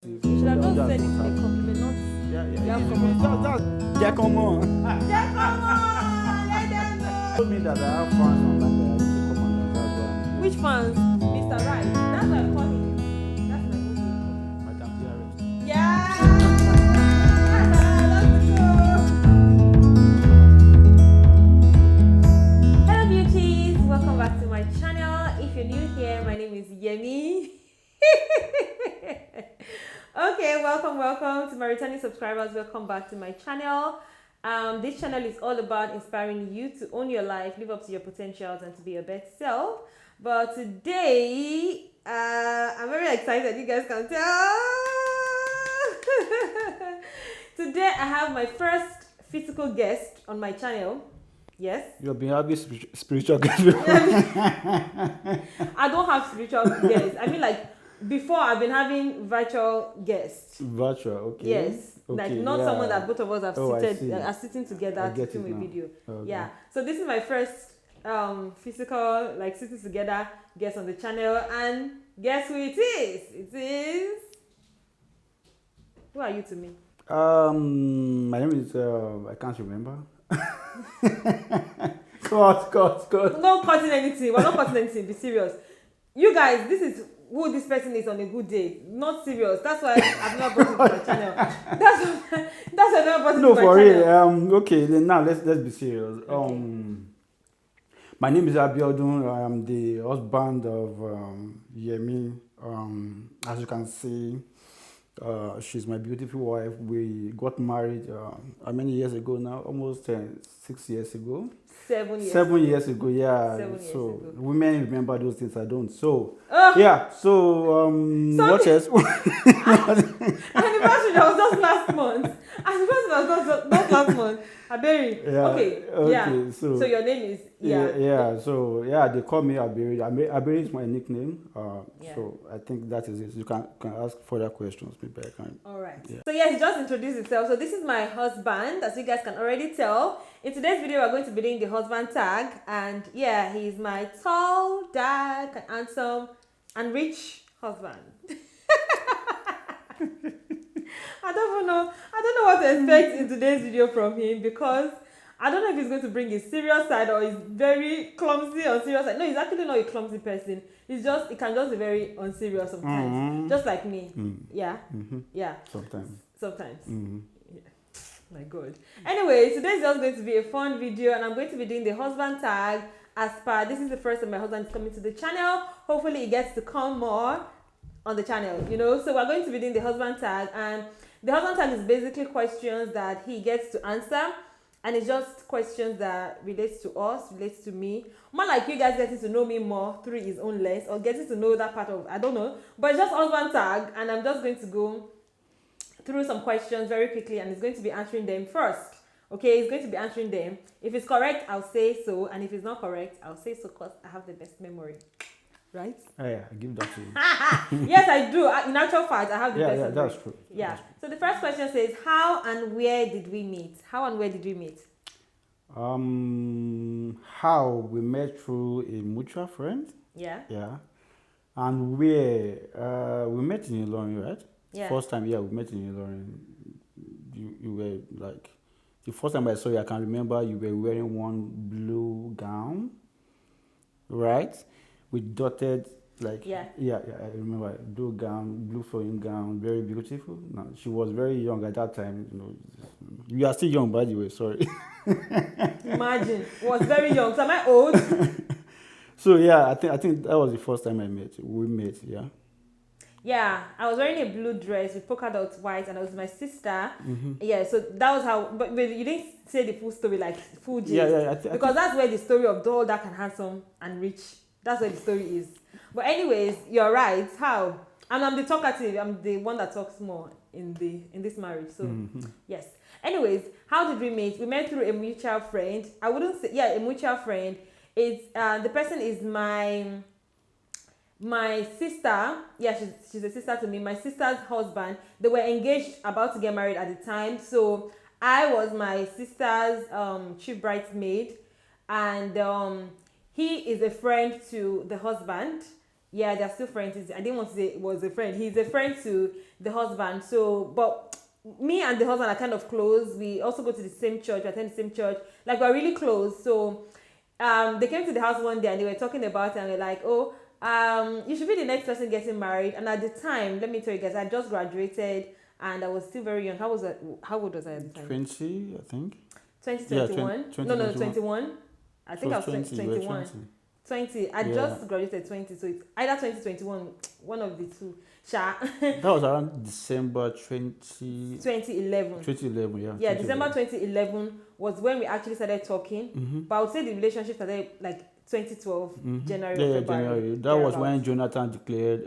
You should have not said it in a compliment, not Yeah, come on. Yeah, come on, let them know. Told me that I have fans online that I need to come on. That's why. Which fans? Mr. Right. That's what I'm calling him. That's my own Madam DRS. Yeah. Hello beauties, welcome back to my channel. If you're new here, my name is Yemi. Okay, welcome to my returning subscribers. Welcome back to my channel. This channel is all about inspiring you to own your life, live up to your potentials, and to be your best self. But today, I'm very excited. You guys can tell. Today, I have my first physical guest on my channel. Yes. You've been having spiritual guests. I don't have spiritual guests. I mean, like, before I've been having virtual guests. Virtual, okay. Yes. Okay, Like, not someone that both of us have are sitting together to film a video. Okay. Yeah. So this is my first physical, like, sitting together guest on the channel. And guess who it is? It is... Who are you to me? My name is, I can't remember. Cut. No cutting anything. We're not cutting anything. Be serious. You guys, this is who this person is on a good day. Not serious. That's why I've not brought it to my channel. That's why I've never brought it to my channel. No, for real. Okay, then now let's be serious. Okay. My name is Ayodeji. I am the husband of Yemi. As you can see, she's my beautiful wife. We got married how many years ago now? Almost 6 years ago. 7 years. 7 years ago, yeah. 7 years so ago. women remember those things. I don't. So yeah. So what else? Anniversary that was just last month. Anniversary that was just last month. Aberi. Yeah. Okay. Yeah. So your name is Yeah. So yeah, they call me Aberi. Aberi is my nickname. Yeah. So I think that is it. You can ask further questions. Maybe I can. All right. Yeah. So yeah, he just introduced himself. So this is my husband, as you guys can already tell. In today's video, we're going to be doing the husband tag, and yeah, he's my tall, dark, handsome, and rich husband. I don't know what to expect in today's video from him, because I don't know if he's going to bring his serious side or he's very clumsy or serious side. No, he's actually not a clumsy person. He can just be very unserious sometimes, just like me. Yeah, yeah. Sometimes. Yeah. My God. Anyway, today's just going to be a fun video, and I'm going to be doing the husband tag as per. This is the first time my husband is coming to the channel. Hopefully, he gets to come more on the channel, you know. So we're going to be doing the husband tag, and the husband tag is basically questions that he gets to answer, and it's just questions that relates to us, relates to me. More like you guys getting to know me more through his own lens, or getting to know that part of, I don't know. But it's just husband tag, and I'm just going to go through some questions very quickly, and he's going to be answering them first. Okay, he's going to be answering them. If it's correct, I'll say so, and if it's not correct, I'll say so, because I have the best memory. Right? Yeah, I give that to you. Yes, I do. In actual fact, I have the best memory. That's true. Yeah. That's true. So the first question says, how and where did we meet? How and where did we meet? How we met through a mutual friend. Yeah. Yeah. And where we met in Ilorin, right? Yeah. First time, we met in Ilorin. You were like, the first time I saw you, I can remember you were wearing one blue gown, right? With dotted, like, I remember, blue gown, blue flowing gown, very beautiful. No, she was very young at that time. You know, you are still young, by the way. Sorry. Imagine, was very young. So am I old? So yeah, I think that was the first time we met. Yeah. Yeah, I was wearing a blue dress with polka dots white, and I was with my sister. Yeah, so that was how. But you didn't say the full story, like full gist. Yeah. Because that's where the story of tall, dark, and handsome and rich. That's where the story is. But anyways, you're right. How? And I'm the talkative. I'm the one that talks more in this marriage. So yes. Anyways, how did we meet? We met through a mutual friend. I wouldn't say a mutual friend. It's the person is my sister. Yeah, she's a sister to me. My sister's husband. They were engaged, about to get married at the time. So I was my sister's chief bridesmaid, and he is a friend to the husband. Yeah, they're still friends. I didn't want to say it was a friend. He's a friend to the husband. So, but me and the husband are kind of close. We also go to the same church, we attend the same church. Like, we're really close. So, they came to the house one day and they were talking about it and they're like, oh, you should be the next person getting married. And at the time, let me tell you guys, I just graduated and I was still very young. How old was I at the time? 20, I think. 2021? Yeah, No, 21. I think I was 20, 21. 20. I just graduated 20, so it's either 2021, one of the two. Sha. That was around December 2011. 2011, yeah. Yeah, December 2011 was when we actually started talking. But I would say the relationship started like 2012, January or February. January. That was when Jonathan declared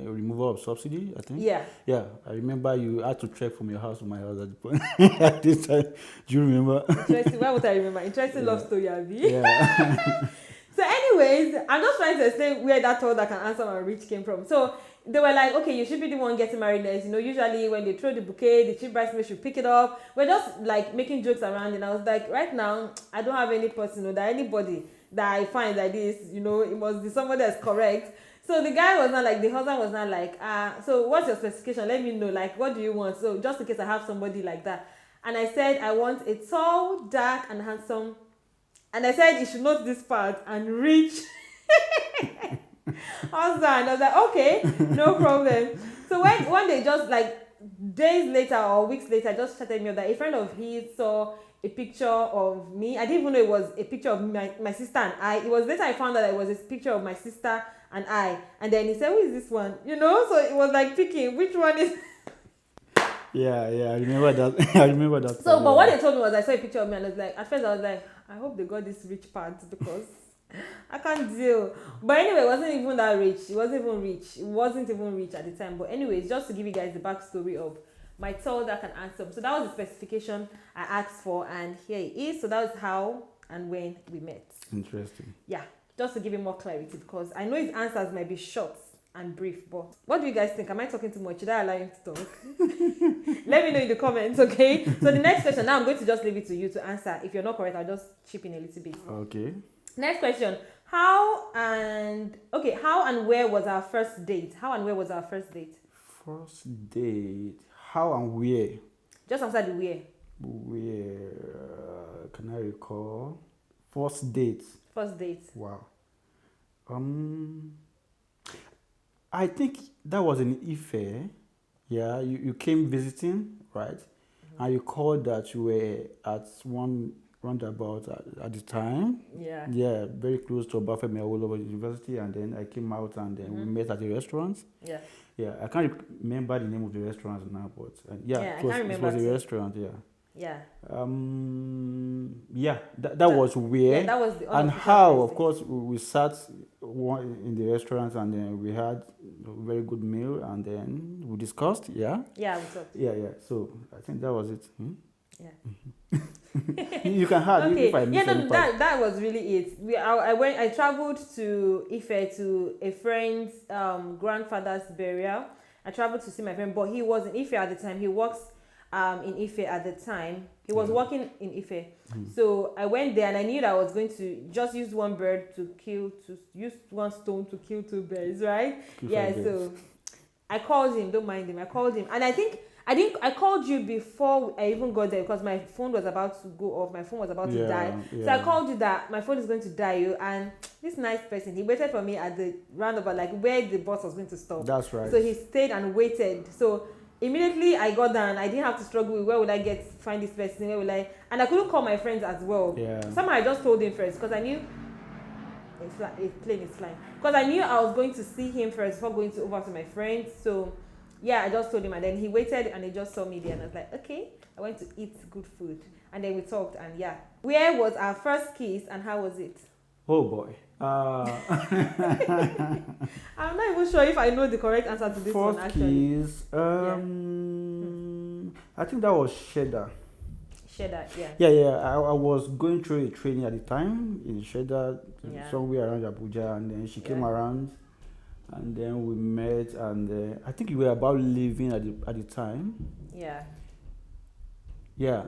removal of subsidy, I think. Yeah. Yeah, I remember you had to trek from your house to my house at the point. At this time. Do you remember? Interesting. Why would I remember? Interesting love story, Abby. Yeah. So anyways, I'm just trying to explain where that thought that can answer my rich came from. So they were like, okay, you should be the one getting married next. You know, usually when they throw the bouquet, the chief bridesmaid should pick it up. We're just like making jokes around, and I was like, right now, I don't have any person, that anybody that I find like this, it must be somebody that's correct. So the guy was not like, the husband was not like, so what's your specification? Let me know, like, what do you want? So just in case I have somebody like that. And I said, I want a tall, dark, and handsome. And I said, you should note this part and rich husband. I was like, okay, no problem. So when one day, just like days later or weeks later, just chatted me up that a friend of his saw a picture of me. I didn't even know it was a picture of my sister and I. It was later I found out that it was a picture of my sister and I. And then he said, who is this one? So it was like picking which one is. Yeah, I remember that. I remember that. So, but what they told me was I saw a picture of me and I was like, at first I was like, I hope they got this rich part because I can't deal. But anyway, it wasn't even that rich. It wasn't even rich at the time. But anyways, just to give you guys the backstory of my tall, dark, and handsome. So that was the specification I asked for, and here it is. So that was how and when we met. Interesting. Yeah, just to give you more clarity because I know his answers might be short and brief, but what do you guys think? Am I talking too much? Should I allow him to talk? Let me know in the comments, okay? So the next question, now I'm going to just leave it to you to answer. If you're not correct, I'll just chip in a little bit. Okay. Next question. How and where was our first date? First date. How and where? Just answer the where. Where can I recall? First date. Wow. I think that was in Ife. Yeah, you came visiting, right? And you called that you were at one roundabout at the time. Yeah. Yeah, very close to Obafemi Awolowo University, and then I came out and then we met at a restaurant. Yeah. Yeah, I can't remember the name of the restaurant now, but I can't remember. It was a restaurant. Yeah. Yeah. That was where. Yeah, that was the and how, of course, we sat in the restaurant and then we had a very good meal and then we discussed. Yeah. Yeah, we talked. Yeah. So I think that was it. Yeah. You can have okay. if I miss any part. That was really it. I traveled to Ife to a friend's grandfather's burial. I traveled to see my friend, but he was in Ife at the time. He works in Ife at the time. He was working in Ife. So I went there and I knew that I was going to just use one stone to kill two birds, right? So I called him, don't mind him. I called him and I called you before I even got there because my phone was about to go off. My phone was about to die. Yeah. So I called you that my phone is going to die. And this nice person, he waited for me at the roundabout, like where the bus was going to stop. That's right. So he stayed and waited. So immediately I got down. I didn't have to struggle with where would I find this person, and I couldn't call my friends as well. Yeah. Somehow I just told him first because I knew a plane is flying. Because I knew I was going to see him first before going over to my friends. So yeah, I just told him and then he waited and he just saw me there and I was like, okay, I went to eat good food. And then we talked and yeah. Where was our first kiss and how was it? Oh boy. I'm not even sure if I know the correct answer to this one actually. First kiss, I think that was Cheddar. Yeah. I was going through a training at the time in Cheddar, somewhere around Abuja, and then she came around, and then we met, and I think we were about leaving at the time. Yeah. Yeah,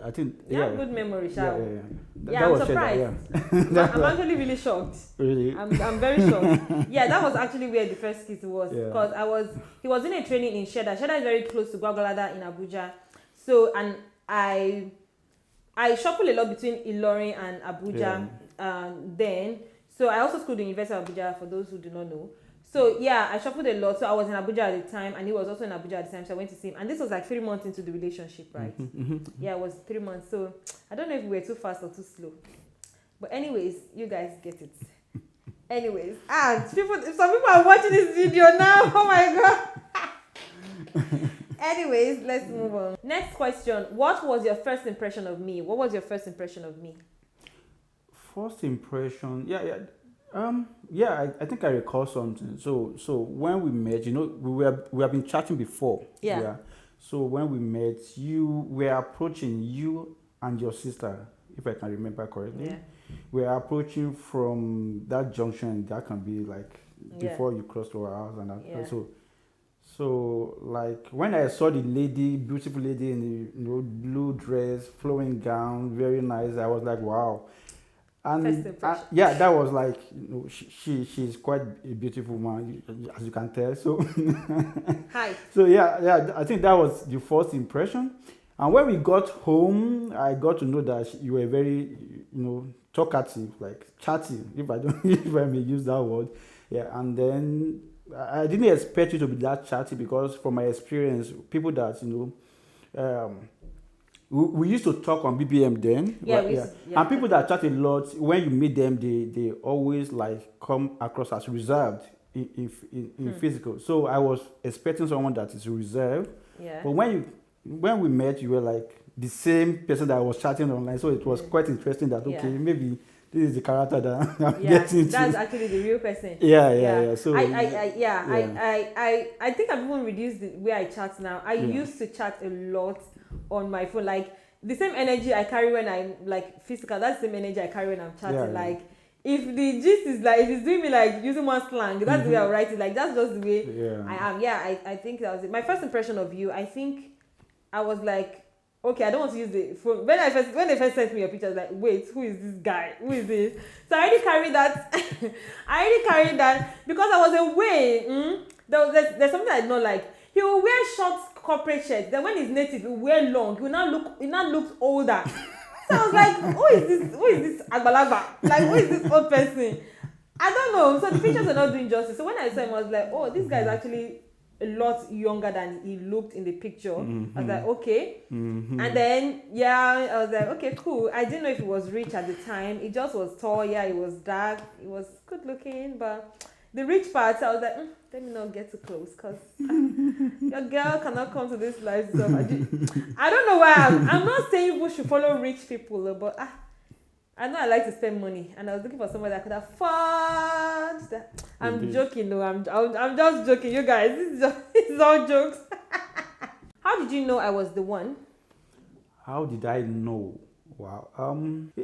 I think. You Yeah, have good memory, yeah, Shao. yeah, yeah. Yeah, I'm was surprised. Yeah. I'm actually really shocked. Really? I'm very shocked. Yeah, that was actually where the first kiss was. Yeah. Because he was in a training in Sheda. Sheda is very close to Gwagwalada in Abuja. So, and I shuffle a lot between Ilorin and Abuja then. So I also schooled in University of Abuja, for those who do not know. So yeah, I shuffled a lot. So I was in Abuja at the time, and he was also in Abuja at the time. So I went to see him, and this was like 3 months into the relationship, right? Yeah, it was 3 months. So I don't know if we were too fast or too slow, but anyways, you guys get it. Anyways, some people are watching this video now. Oh my god. Anyways, let's move on. Next question: what was your first impression of me? What was your first impression of me? First impression, I think I recall something. So when we met, we have been chatting before. Yeah. So when we met, you were approaching, you and your sister, if I can remember correctly. Yeah. We are approaching from that junction. That can be like before you cross to our house, and that. Yeah. So like when I saw the lady, beautiful lady in the blue dress, flowing gown, very nice. I was like, wow. And that was like, she's quite a beautiful woman, as you can tell. So hi. So yeah, I think that was the first impression. And when we got home, I got to know that you were very, talkative, like chatty, if I may use that word. Yeah, and then I didn't expect you to be that chatty, because from my experience, people that we used to talk on BBM then. And people that chat a lot, when you meet them, they always like come across as reserved in physical. So I was expecting someone that is reserved. Yeah. But when we met, you were like the same person that I was chatting online. So it was quite interesting that maybe this is the character that I'm getting into. That's actually the real person. Yeah. So I think I've even reduced the way I chat now. I used to chat a lot on my phone, like the same energy I carry when I'm like physical, that's the same energy I carry when I'm chatting. Like if the gist is like, if it's doing me like using one slang, that's the way I'll write it. Like that's just the way I am. I think that was it. My first impression of you, I think I was like, okay, I don't want to use the phone. When they first sent me your picture, I was like, wait, who is this guy? Who is this? So I already carried that. Because I was away. There's something I did not like. He will wear short corporate shirts. Then when he's native, he will wear long. He now looks older. So I was like, who is this Agbalagba? Like, who is this old person? I don't know. So the pictures are not doing justice. So when I saw him, I was like, oh, this guy is actually a lot younger than he looked in the picture. I was like, okay. And then I was like, okay, cool. I didn't know if he was rich at the time. He just was tall. Yeah, he was dark. He was good looking, but the rich part, I was like, let me not get too close, because your girl cannot come to this live stuff. I don't know why. I'm not saying people should follow rich people, but I know I like to spend money, and I was looking for somebody that could afford that. I'm joking, though. I'm just joking, you guys. It's all jokes. How did you know I was the one? How did I know? Wow.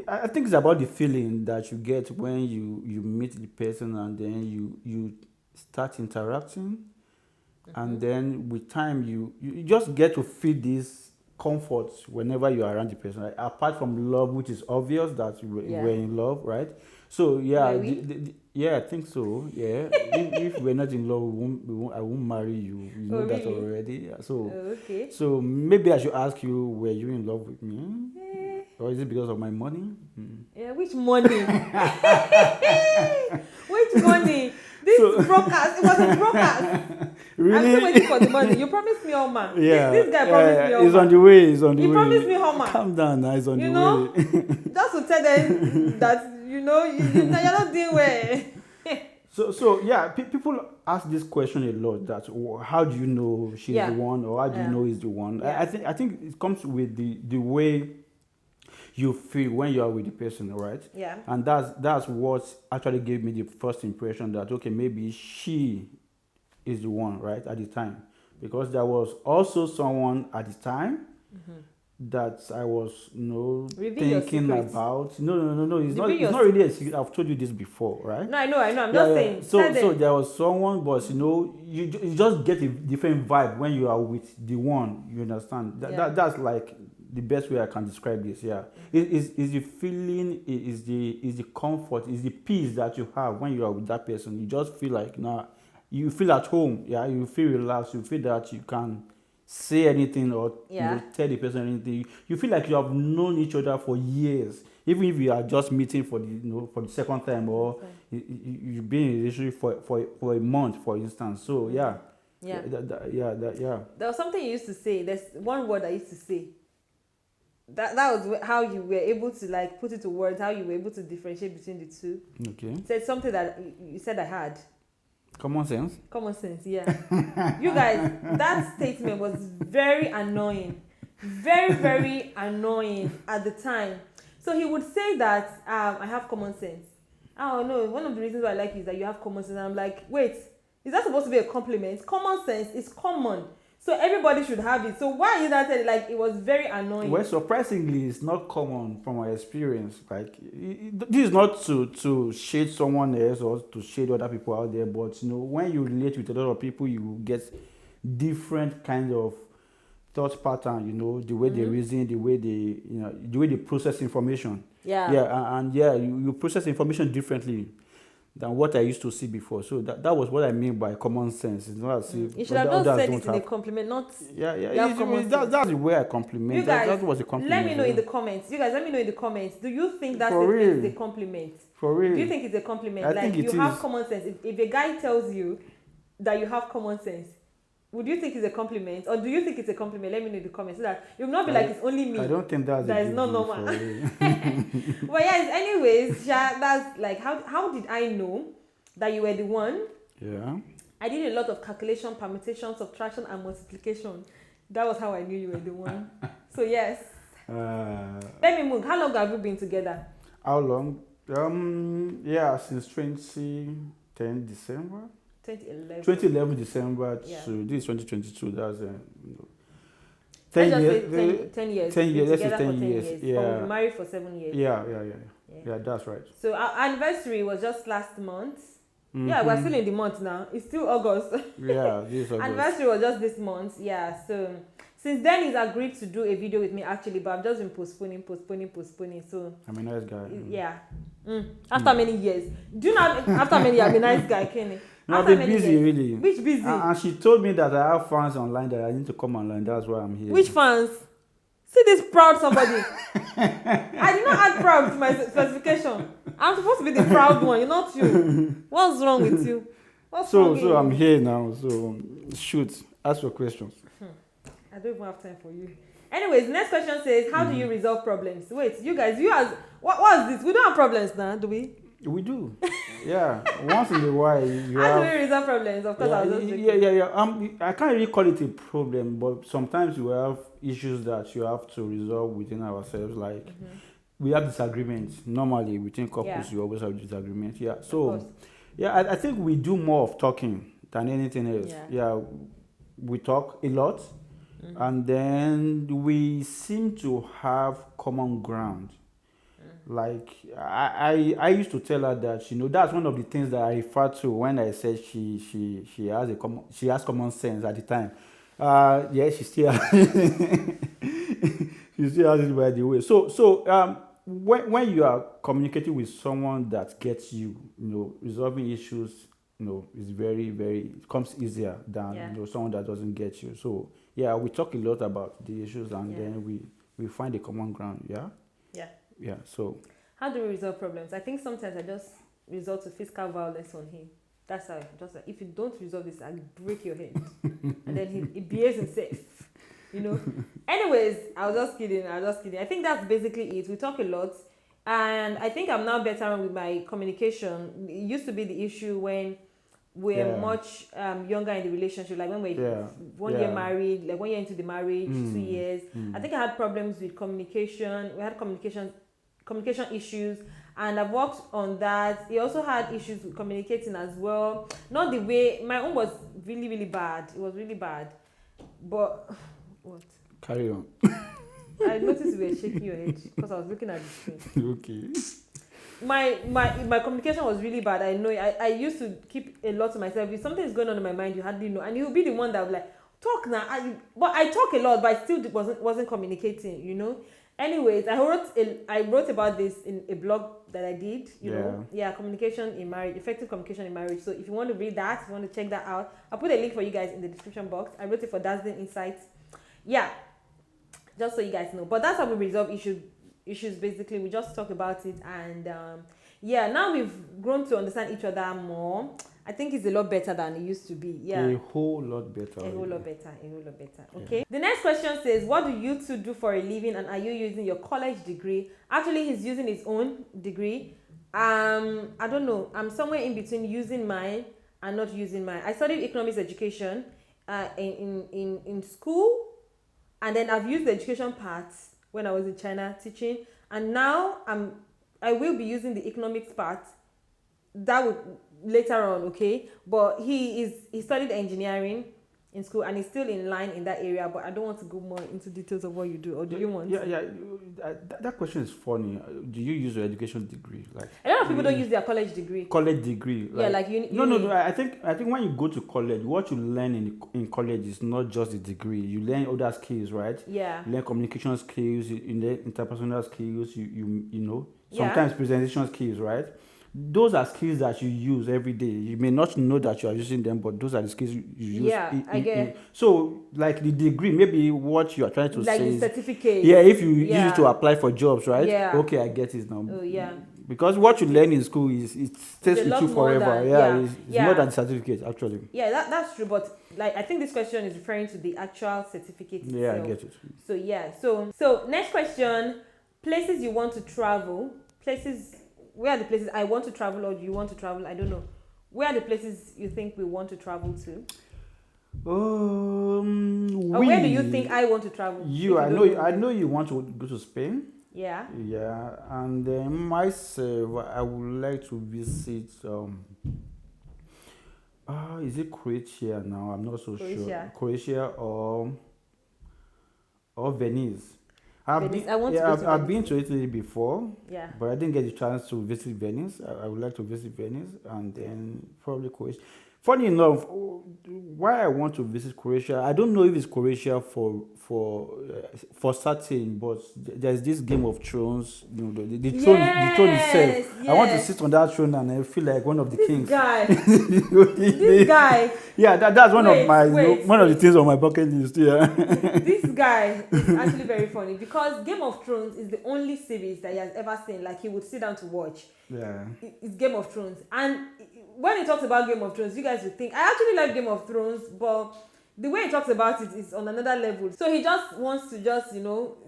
I think it's about the feeling that you get when you meet the person, and then you start interacting, and then with time you just get to feel this comfort whenever you are around the person. Right? Apart from love, which is obvious that you were in love, right? So I think so. Yeah. if we're not in love, I won't marry you. You know that already. So maybe I should ask you, were you in love with me? Or is it because of my money? Yeah, which money? Which money? This broadcast, it was a broadcast. Really? I'm still waiting for the money. You promised me Oma. Yeah. This guy promised me Oma. He's on the way. He promised me Oma. Calm down now, he's on the way. Just to tell them that, you're not doing well. So people ask this question a lot, that how do you know she's the one, or how do you know he's the one? I think it comes with the way you feel when you are with the person, right? Yeah. And that's what actually gave me the first impression that, okay, maybe she is the one, right, at the time. Because there was also someone at the time that I was thinking about. No. It's not really a secret. I've told you this before, right? No, I know. I'm just saying. So there was someone, but you just get a different vibe when you are with the one. You understand? That's like the best way I can describe this. Yeah, is the feeling, is the comfort, is the peace that you have when you are with that person. You just feel like now, you feel at home. Yeah, you feel relaxed. You feel that you can say anything or tell the person anything. You feel like you have known each other for years, even if you are just meeting for the second time, or you've been in a relationship for a month, for instance. So yeah. There was something you used to say. There's one word I used to say. That was how you were able to like put it to words. How you were able to differentiate between the two. Okay. You said something that you said I had. Common sense. Common sense, yeah. You guys, that statement was very annoying, very annoying at the time. So he would say that I have common sense. Oh no, one of the reasons why I like you is that you have common sense. And I'm like, wait. Is that supposed to be a compliment? Common sense is common. So everybody should have it. So why are you not telling? Like, it was very annoying. Well, surprisingly, it's not common from my experience. Like, this is not to shade someone else or to shade other people out there. But, when you relate with a lot of people, you get different kind of thought pattern, the way they reason, the way they process information. Yeah. And you process information differently than what I used to see before. So that was what I mean by common sense. It's not as if you should have not said it in a compliment, not that's the way I compliment. You guys, that was a compliment. Let me know in the comments. You guys, let me know in the comments. Do you think that is a compliment? For real. Do you think it's a compliment? I like think you have common sense. If a guy tells you that you have common sense, would you think it's a compliment, or do you think it's a compliment? Let me know in the comments so that you'll not be like it's only me. I don't think that is not normal. But yes, anyways, that's like how did I know that you were the one? Yeah. I did a lot of calculation, permutation, subtraction, and multiplication. That was how I knew you were the one. So yes. Let me move. How long have you been together? How long? Since 2010 December. 2011 December to this 2022. That's 10 years. 10 years. 10 years. Let's say 10 years. Yeah. But we married for 7 years. Yeah, that's right. So our anniversary was just last month. Mm-hmm. Yeah, we're still in the month now. It's still August. Yeah, this is August. Anniversary was just this month. Yeah, so since then he's agreed to do a video with me actually, but I've just been postponing. So I'm a nice guy. Yeah. After many years. Do you know after many years I'm a nice guy, Kenny? No, I've been busy, really. Which busy? And she told me that I have fans online, that I need to come online. That's why I'm here. Which fans? See this proud somebody. I did not add proud to my specification. I'm supposed to be the proud one. You're not you. What's wrong with you? So I'm here now. So shoot, ask your questions. I don't even have time for you. Anyways, next question says, how do you resolve problems? Wait, you guys, what's this? We don't have problems now, do we? We do. Yeah. Once in a while, how do we resolve problems? Of course, I was just joking. I can't really call it a problem, but sometimes we have issues that you have to resolve within ourselves. Like we have disagreements. Normally, within couples, you always have disagreements. Yeah. So, I think we do more of talking than anything else. Yeah. We talk a lot, and then we seem to have common ground. Like I used to tell her that that's one of the things that I refer to when I said she has common sense at the time. She still she still has it, by the way. So when you are communicating with someone that gets you, resolving issues, is it comes easier than someone that doesn't get you. So we talk a lot about the issues, and then we find a common ground. Yeah, so how do we resolve problems? I think sometimes I just resort to physical violence on him. That's how just like, if you don't resolve this, I'll break your head. And then he behaves himself. Anyways, I was just kidding. I think that's basically it. We talk a lot, and I think I'm now better with my communication. It used to be the issue when we're much younger in the relationship, like when we're 1 year married, like 1 year into the marriage, 2 years. I think I had problems with communication. We had communication issues, and I've worked on that. He also had issues with communicating as well. Not the way my own was really, really bad. It was really bad. But what? Carry on. I noticed you were shaking your head because I was looking at the screen. Okay. My communication was really bad. I know. I used to keep a lot to myself. If something is going on in my mind, you hardly know, and you'll be the one that will like, talk now. But I talk a lot, but I still wasn't communicating, you know. Anyways, I wrote about this in a blog that I did, you know. Yeah, communication in marriage, effective communication in marriage. So if you want to read that, if you want to check that out, I'll put a link for you guys in the description box. I wrote it for Dazzling Insights. Yeah, just so you guys know. But that's how we resolve issues basically. We just talk about it, and yeah, now we've grown to understand each other more. I think it's a lot better than it used to be. Yeah. A whole lot better. A whole lot better. Okay. Yeah. The next question says, what do you two do for a living, and are you using your college degree? Actually, he's using his own degree. I don't know. I'm somewhere in between using mine and not using mine. I studied economics education in school, and then I've used the education part when I was in China teaching, and now I will be using the economics part. That would later on, okay, but he studied engineering in school, and he's still in line in that area, but I don't want to go more into details of what you do. Or do you want that question is funny. Do you use your education degree? Like, a lot of people don't use their college degree. Like no, I think when you go to college, what you learn in college is not just the degree. You learn other skills, right? Yeah, you learn communication skills, you learn interpersonal skills, you know, sometimes presentation skills, right? Those are skills that you use every day. You may not know that you are using them, but those are the skills you use. Yeah, I get. So, like the degree, maybe what you are trying to say. Like the certificate. Yeah, if you use it to apply for jobs, right? Yeah. Okay, I get it now. Oh, yeah. Because what you learn in school it stays with you forever. It's more than certificate, actually. Yeah, that's true. But like, I think this question is referring to the actual certificate itself. Yeah, I get it. So yeah. So next question: places you want to travel. Where are the places I want to travel, or do you want to travel? I don't know. Where are the places you think we want to travel to? Or where do you think I want to travel? I know you want to go to Spain. Yeah. Yeah, and then myself, I would like to visit. Is it Croatia now? I'm not so sure. Croatia or Venice. I've been to Italy before, but I didn't get the chance to visit Venice. I would like to visit Venice, and then probably Croatia. Funny enough, why I want to visit Croatia, I don't know if it's Croatia for certain, but there's this Game of Thrones, you know, the throne itself. Yes. I want to sit on that throne and I feel like one of the kings. This guy. Yeah, that's one of the things on my bucket list. Yeah. This guy is actually very funny because Game of Thrones is the only series that he has ever seen. Like, he would sit down to watch. Yeah. It's Game of Thrones, and when he talks about Game of Thrones, you guys would think I actually like Game of Thrones, but the way he talks about it is on another level. So he just wants to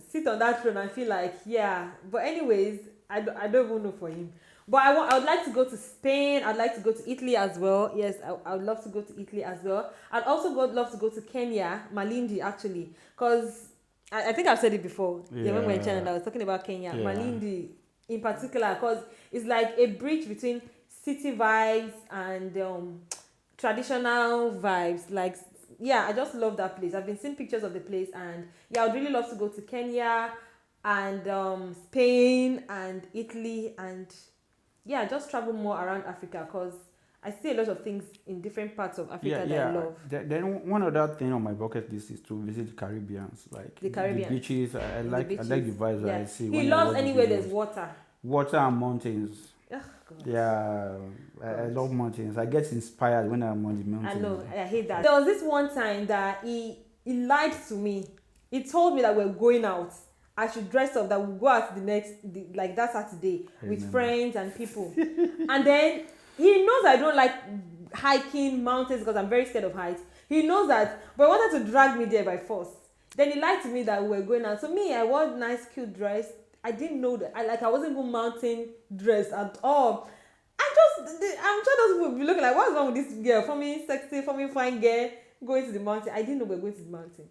sit on that throne and feel like, yeah. But anyways, I don't even know for him. But I would like to go to Spain. I'd like to go to Italy as well. Yes, I would love to go to Italy as well. I'd also love to go to Kenya, Malindi actually, because I think I've said it before. Yeah, when we were in China, I was talking about Kenya, Malindi in particular, because it's like a bridge between city vibes and traditional vibes. Like, yeah, I just love that place. I've been seeing pictures of the place, and yeah, I would really love to go to Kenya and Spain and Italy, and yeah, just travel more around Africa, because I see a lot of things in different parts of Africa that I love. Then one other thing on my bucket list is to visit the Caribbeans, like the beaches. I like the vibes that I see. He loves anywhere there's water and mountains. Yeah, I love mountains. I get inspired when I'm on the mountains. I know, I hate that. There was this one time that he lied to me. He told me that we're going out. I should dress up, that we'll go out that Saturday with friends and people. And then he knows I don't like hiking mountains because I'm very scared of heights. He knows that, but he wanted to drag me there by force. Then he lied to me that we were going out. So me, I wore nice, cute dress. I didn't know that. I wasn't even mountain dress at all. I'm sure those people will be looking like, what's wrong with this girl? For me, sexy, for me, fine girl, going to the mountain. I didn't know we were going to the mountain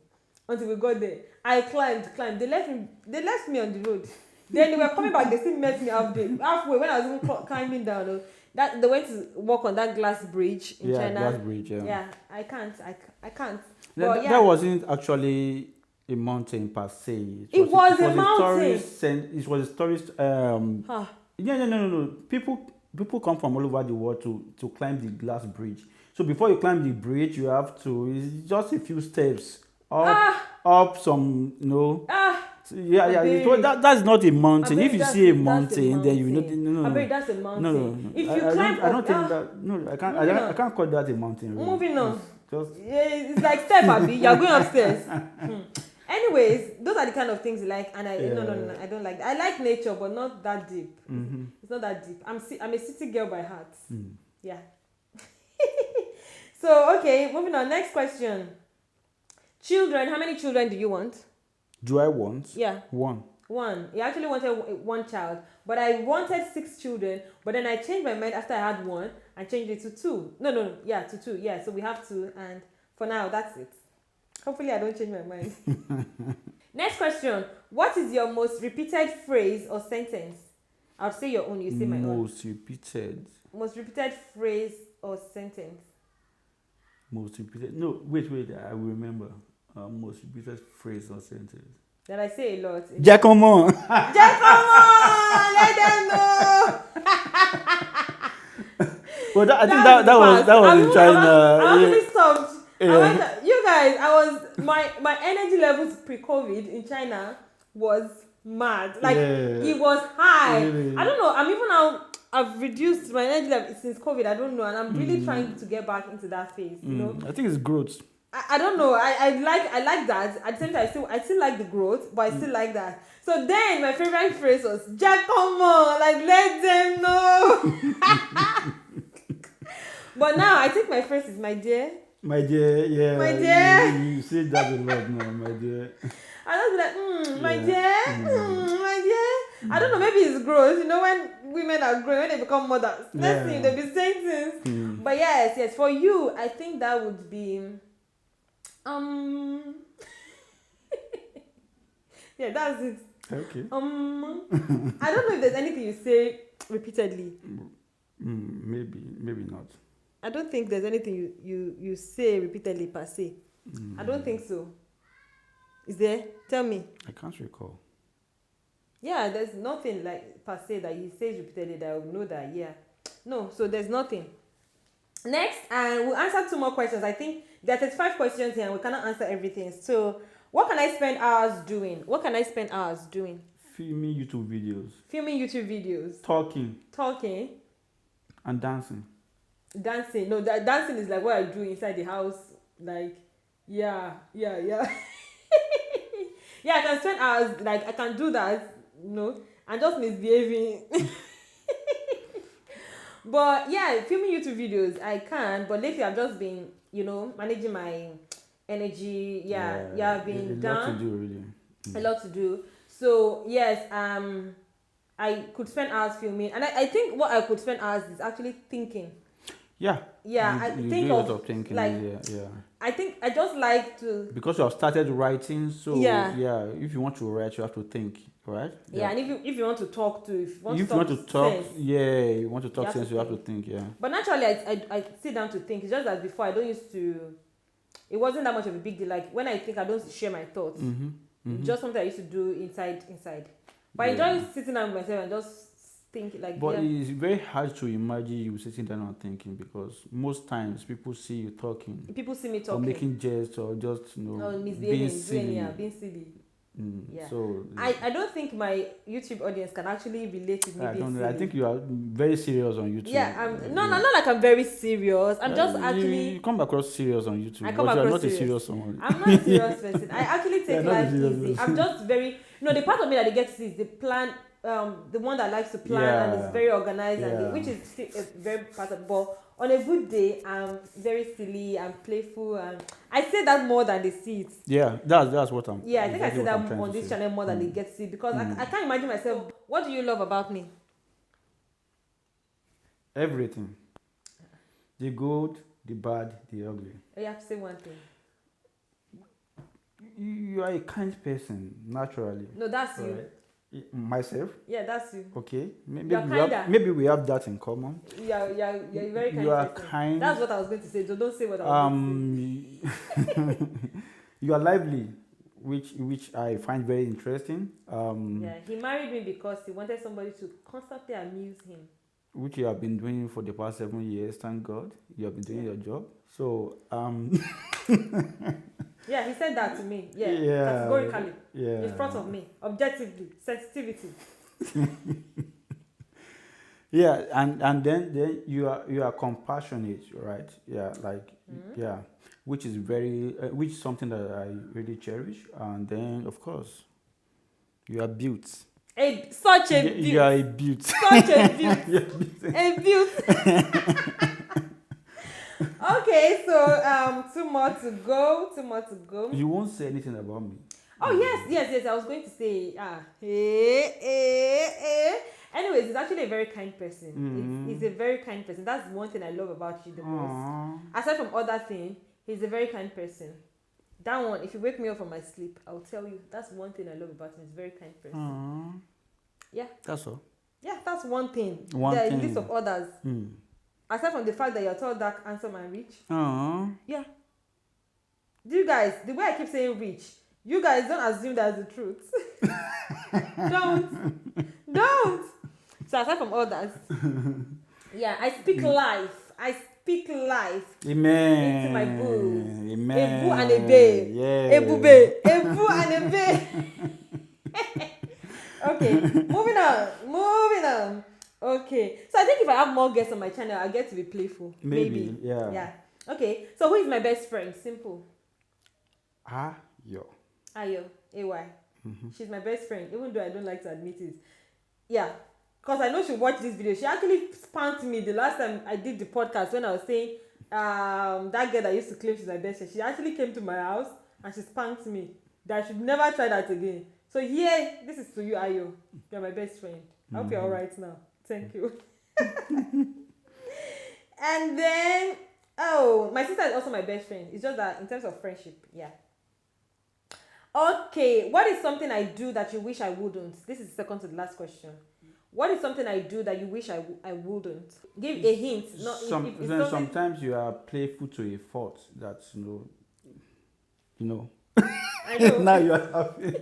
until we got there. I climbed. They left me on the road. Then they were coming back. They still met me halfway when I was even climbing down. They went to walk on that glass bridge in China. Glass bridge. Yeah, I can't. That wasn't actually a mountain per se. It was a mountain. It was a tourist. No. People come from all over the world to climb the glass bridge. So before you climb the bridge, you have to. It's just a few steps up some, So, that's not a mountain. If you see a mountain, then you know. No, I no, bet that's a mountain. no. If you climb I don't up, think that. No, I can't. I can't call that a mountain. Really. Moving on. It's It's like step, Abby. You're going upstairs. Anyways, those are the kind of things you like, and no, I don't like that. I like nature, but not that deep. It's not that deep. I'm a city girl by heart. Yeah. So okay, moving on. Next question. Children. How many children do you want? Do I want? Yeah. One. You actually wanted one child, but I wanted 6 children, but then I changed my mind after I had one and changed it to 2. No, yeah, to 2. Yeah, so we have 2, and for now, that's it. Hopefully, I don't change my mind. Next question. What is your most repeated phrase or sentence? I'll say your own, you say my own. Most repeated phrase or sentence. Most repeated. No, wait. I will remember. Most repeated phrase or sentence. That I say a lot. Giacomo! Let them know! Well, I think that was in China. I actually stopped. You guys, my energy levels pre-COVID in China was mad. Like, it was high. Really? I don't know. I'm even now, I've reduced my energy level since COVID. I don't know. And I'm really trying to get back into that phase, you know? I think it's growth. I don't know. I like that. At the same time, I still like the growth, but I still like that. So then my favorite phrase was Giacomo, like let them know. But now I think my phrase is my dear. My dear, yeah. My dear. You say that a lot now, my dear. I just be like, my dear, my dear. I don't know, maybe it's growth. You know, when women are growing, when they become mothers, next thing they'll be saying things. But yes, for you, I think that would be yeah, that's it. Okay. I don't know if there's anything you say repeatedly. Maybe not. I don't think there's anything you say repeatedly per se. I don't think so. Is there? Tell me. I can't recall. Yeah, there's nothing like per se that he says repeatedly that I will know that. Yeah. No, so there's nothing. Next, and we'll answer 2 more questions. I think there are 35 questions here and we cannot answer everything. So, what can I spend hours doing? Filming YouTube videos. Talking. And dancing. No, dancing is like what I do inside the house. Like, yeah. Yeah, I can spend hours, like, I can do that, and just misbehaving. But yeah, filming YouTube videos, I can. But lately, I've just been, managing my energy. I've been down. A lot to do, really. A lot to do. So yes, I could spend hours filming, and I think what I could spend hours is actually thinking. Yeah. I think do a lot of thinking. Like, I think I just like to. Because you have started writing, so if you want to write, you have to think, right? Yeah, and if you want to talk to, you want to talk sense, you have to think, yeah. But naturally, I sit down to think. It's just that before I don't used to. It wasn't that much of a big deal. Like when I think, I don't share my thoughts. Just something I used to do inside. But I enjoy sitting down with myself and just think like. But it's very hard to imagine you sitting down and thinking because most times people see you talking. People see me talking. Or making jest or just being silly. Yeah. So I don't think my YouTube audience can actually relate with me. I don't know. I think you are very serious on YouTube. Yeah, not like I'm very serious. I'm just actually. You come across serious on YouTube. I come across not serious. A serious someone. I'm not a serious person. I actually take life easy. I'm just very. The part of me that they get to see is the plan. The one that likes to plan and is very organized, and which is a very part of. But on a good day, I'm very silly, I'm playful, and I say that more than they see it. Yeah, that's what I'm. Yeah, I think I say that on this channel more than they get to see because I can't imagine myself. What do you love about me? Everything. The good, the bad, the ugly. You have to say one thing. You are a kind person, naturally. No, that's you. Right? Myself? Yeah, that's you. Okay. Maybe we have that in common. Yeah, you're very kind. You are person. kind. That's what I was going to say. So don't say what I was going to say. You are lively, which I find very interesting. Yeah, he married me because he wanted somebody to constantly amuse him. which you have been doing for the past 7 years. Thank God, you have been doing your job. So Yeah, he said that to me. Yeah, yeah, categorically, yeah, in front of me, objectively, sensitivity. yeah, and then you are compassionate, right? Yeah, like yeah, which is which is something that I really cherish. And then of course you are built. Such a You are a beaut. built. Such a beaut. You are built. A beaut. Okay, so two more to go. Two more to go. You won't say anything about me. Oh yes. I was going to say Anyways, he's actually a very kind person. He's a very kind person. That's one thing I love about you the most. Aside from other things, he's a very kind person. That one, if you wake me up from my sleep, I'll tell you. That's one thing I love about him. He's a very kind person. Yeah. That's all. Yeah, that's one thing. One there are thing. a list of others. Aside from the fact that you're tall, dark, handsome, and rich. Yeah. Do you guys, the way I keep saying rich, you guys don't assume that's the truth. Don't. So aside from others, yeah, I speak life. I speak life. Amen. Into my boo. Amen. A boo and a bae. Yeah. A boo bae. A boo and a bae. Okay, moving on. Okay, so I think if I have more guests on my channel, I'll get to be playful. Maybe. Yeah. Okay, so who is my best friend? Simple. Ayo. Ayo. AY. She's my best friend, even though I don't like to admit it. Yeah, because I know she watched this video. She actually spanked me the last time I did the podcast when I was saying that girl that used to claim she's my best friend. She actually came to my house and she spanked me that I should never try that again. So here, this is to you, Ayo. You're my best friend. I hope you're all right now. Thank you. And then, my sister is also my best friend. It's just that in terms of friendship, yeah. Okay, what is something I do that you wish I wouldn't? This is the second to the last question. What is something I do that you wish I wouldn't? Give a hint. Sometimes you are playful to a fault that you know. I know. Now you are happy.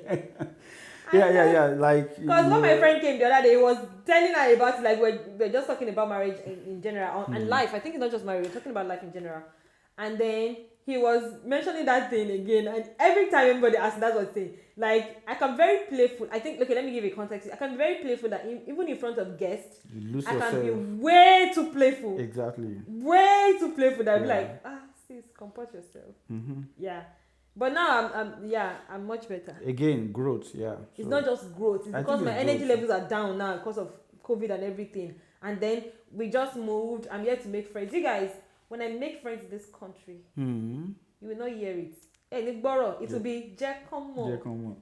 Yeah. Like because when my friend came the other day, he was telling her about it, like we're just talking about marriage in general and life. I think it's not just marriage. We're talking about life in general. And then he was mentioning that thing again, and every time anybody asks, that's what they say. Like, I can be very playful. I think, okay, let me give you a context. I can be very playful that even in front of guests, I can be way too playful. Exactly. Way too playful that I'd be like, sis, comport yourself. Yeah. But now I'm much better. Again, growth, yeah. It's not just growth. It's because my energy levels are down now because of COVID and everything. And then we just moved. I'm here to make friends. You guys, when I make friends in this country, you will not hear it. It will be Jekomo.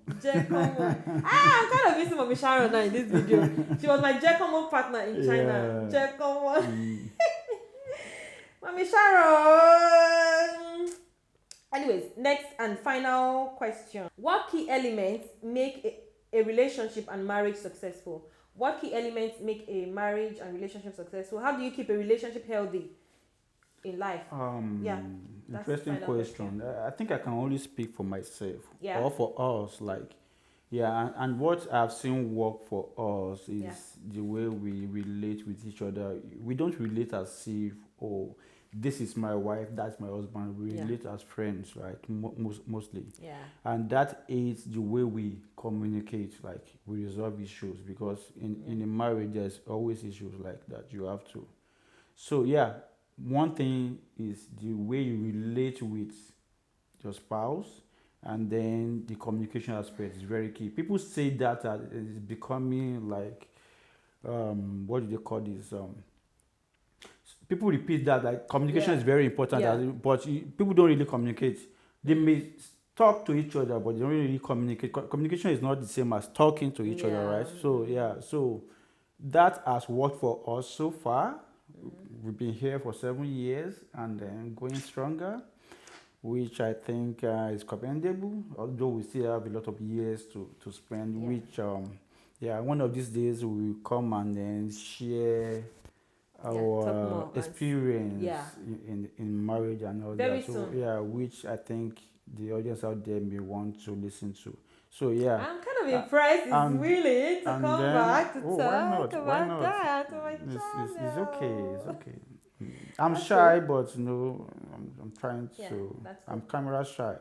I'm kind of missing Mommy Sharon now in this video. She was my Jekomo partner in China. Yeah. Jekomo. Mommy Sharon. Anyways, next and final question. What key elements make a relationship and marriage successful? What key elements make a marriage and relationship successful? How do you keep a relationship healthy in life? Interesting question. I think I can only speak for myself or for us. And what I've seen work for us is the way we relate with each other. We don't relate as if, this is my wife, that's my husband. We relate as friends, right? Mostly. Yeah. And that is the way we communicate, like we resolve issues, because in a marriage, there's always issues like that. You have to. So, one thing is the way you relate with your spouse, and then the communication aspect is very key. People say that it's becoming like, what do they call this? People repeat that like communication is very important, but people don't really communicate. They may talk to each other, but they don't really communicate. Communication is not the same as talking to each other, right? So that has worked for us so far. We've been here for 7 years and then going stronger, which I think is commendable, although we still have a lot of years to spend, which, one of these days we will come and then share our experience in marriage and all very that. So soon. which I think the audience out there may want to listen to. So yeah, I'm kind of impressed. He's willing to come back to why talk not? Why about not? that on my It's okay. It's channel. okay. I'm That's shy, cool. but I'm trying Yeah, to. that's I'm cool. camera shy,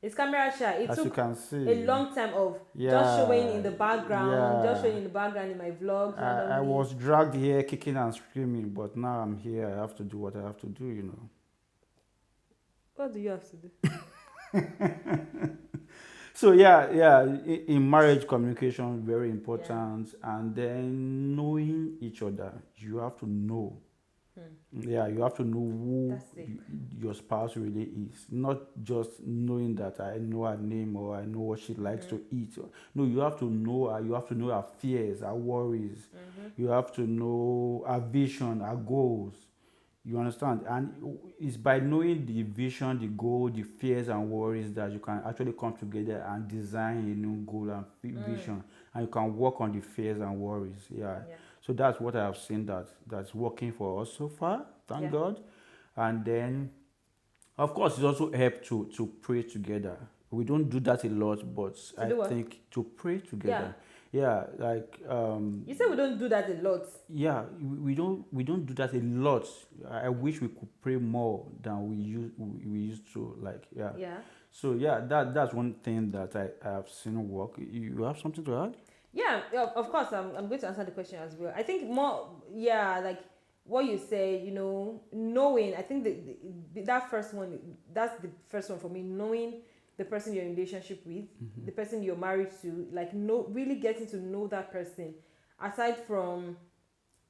It's camera shy. It as you took can a see. long time of just showing Yeah, in the background, just yeah. showing in the background in my vlogs I randomly. was dragged here kicking and screaming, but now I'm here. I have to do what I have to do, you know. What do you have to do? So yeah, in marriage, communication very important, and then knowing each other. You have to know. Yeah, you have to know who That's it. your spouse really is, not just knowing that I know her name or I know what she likes to eat. No, you have to know her. You have to know her fears, her worries. You have to know her vision, her goals. You understand? And it's by knowing the vision, the goal, the fears and worries that you can actually come together and design a new goal and vision. And you can work on the fears and worries. Yeah. Yeah. So that's what I have seen that's working for us so far. Thank Yeah. God. And then, of course, it also helps to pray together. We don't do that a lot, but To I do what? think to pray together. Yeah, like You say we don't do that a lot. yeah, we don't do that a lot. I wish we could pray more than we used to, like, yeah. Yeah. So yeah, that's one thing that I have seen work. You have something to add? Yeah, of course, I'm going to answer the question as well. I think more, yeah, like what you say, knowing, I think that first one, that's the first one for me, knowing the person you're in relationship with, the person you're married to, like, really getting to know that person, aside from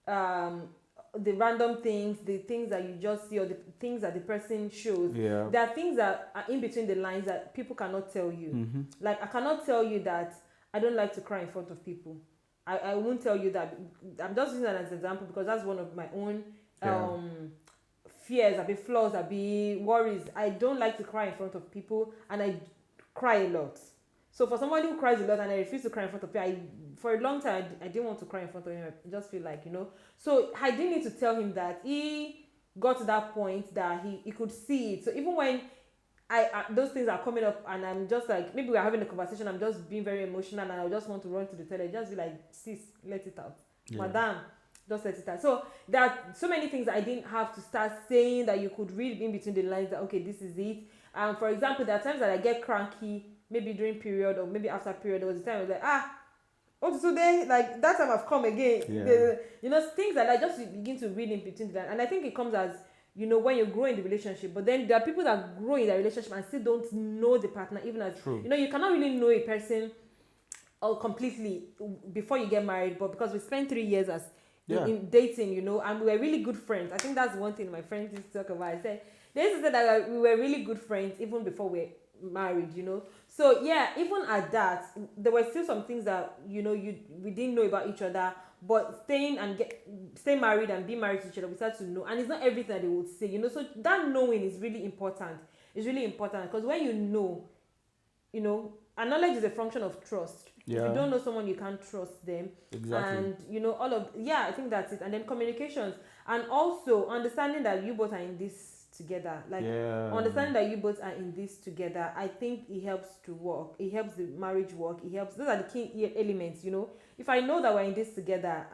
the random things, the things that you just see, or the things that the person shows. Yeah. There are things that are in between the lines that people cannot tell you. Like, I cannot tell you that I don't like to cry in front of people. I won't tell you that. I'm just using that as an example because that's one of my own fears, flaws, worries. I don't like to cry in front of people, and I cry a lot. So for somebody who cries a lot and I refuse to cry in front of people, for a long time I didn't want to cry in front of him. I just feel like, So I didn't need to tell him that. He got to that point that he could see it. So even when those things are coming up and I'm just like, maybe we're having a conversation, I'm just being very emotional and I just want to run to the toilet, just be like, sis, let it out. Yeah. Madam, just let it out. So there are so many things I didn't have to start saying that you could read in between the lines that, okay, this is it. For example, there are times that I get cranky, maybe during period or maybe after period. There was a time I was like, what's today? Like, that time I've come again. Yeah. Things like that, just begin to read in between the lines. And I think it comes as, when you grow in the relationship. But then there are people that grow in their relationship and still don't know the partner, even as, True. You cannot really know a person completely before you get married. But because we spent 3 years as in dating, and we were really good friends. I think that's one thing my friends used to talk about. I said, they used to say that we were really good friends even before we were married, So yeah, even at that, there were still some things that, we didn't know about each other. But stay married and be married to each other, we start to know. And it's not everything that they would say, So that knowing is really important. It's really important because when you know, and knowledge is a function of trust. Yeah. If you don't know someone, you can't trust them. Exactly. And I think that's it. And then communications, and also understanding that you both are in this together. Like, understanding that you both are in this together, I think it helps to work. It helps the marriage work. It helps. Those are the key elements. If I know that we're in this together,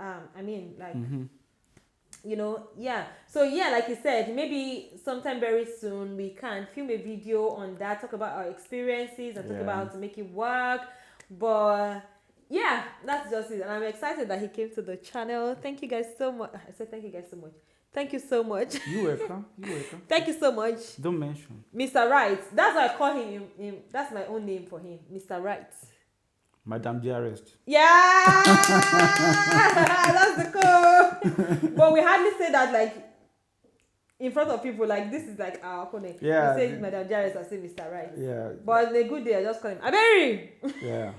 So like you said, maybe sometime very soon we can film a video on that, talk about our experiences and talk about how to make it work. But yeah, that's just it. And I'm excited that he came to the channel. Thank you guys so much. I said thank you guys so much. Thank you so much. You're welcome. You're welcome. Thank you so much. Don't mention. Mr. Right. That's why I call him. That's my own name for him. Mr. Right. Madam Dearest. Yeah! That's the code. But we hardly say that, like, in front of people. Like, this is like our opponent. Yeah. We say Madam Dearest, I say Mr. Right. Yeah. But the good day, I just call him Aberi. Yeah.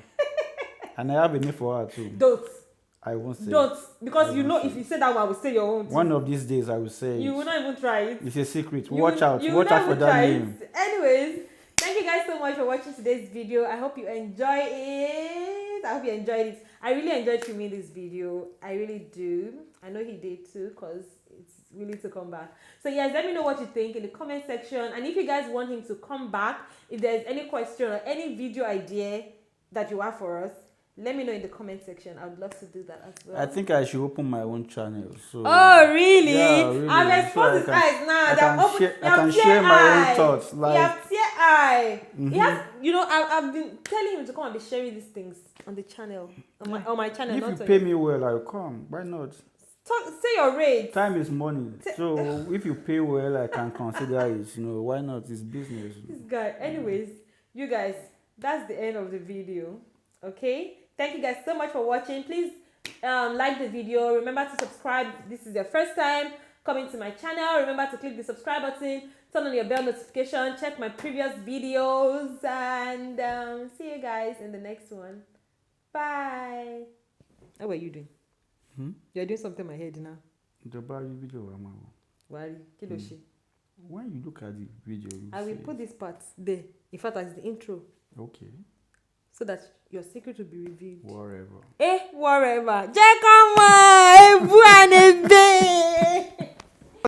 And I have a name for her too. Don't. I won't say. Don't. Because if you say that one, I will say your own too. One of these days I will say You will not even try it. It's a secret. Watch out for that name. Anyways, thank you guys so much for watching today's video. I hope you enjoy it. I hope you enjoyed it. I really enjoyed filming this video. I really do. I know he did too, because it's willing to come back. So yes, let me know what you think in the comment section. And if you guys want him to come back, if there's any question or any video idea that you have for us, let me know in the comment section. I would love to do that as well. I think I should open my own channel. So oh really? Yeah, really. I've exposed So his eyes now. I can share my own thoughts. You have tear eye. Mhm. He has, you know, I've been telling him to come and be sharing these things on the channel, on my channel. If not you on pay your- me well, I'll come. Why not? say your rate. Time is money. So if you pay well, I can consider it. You know, why not? It's business. This guy. Anyways, you guys, that's the end of the video. Okay. Thank you guys so much for watching. Please like the video. Remember to subscribe. This is your first time coming to my channel. Remember to click the subscribe button. Turn on your bell notification. Check my previous videos. And see you guys in the next one. Bye. How are you doing? You're doing something in my head now. The video, Why? Kiloshi. when you look at the video, you I will see put this part there. In fact, as the intro. okay, So that your secret will be revealed. whatever. Whatever. Check on my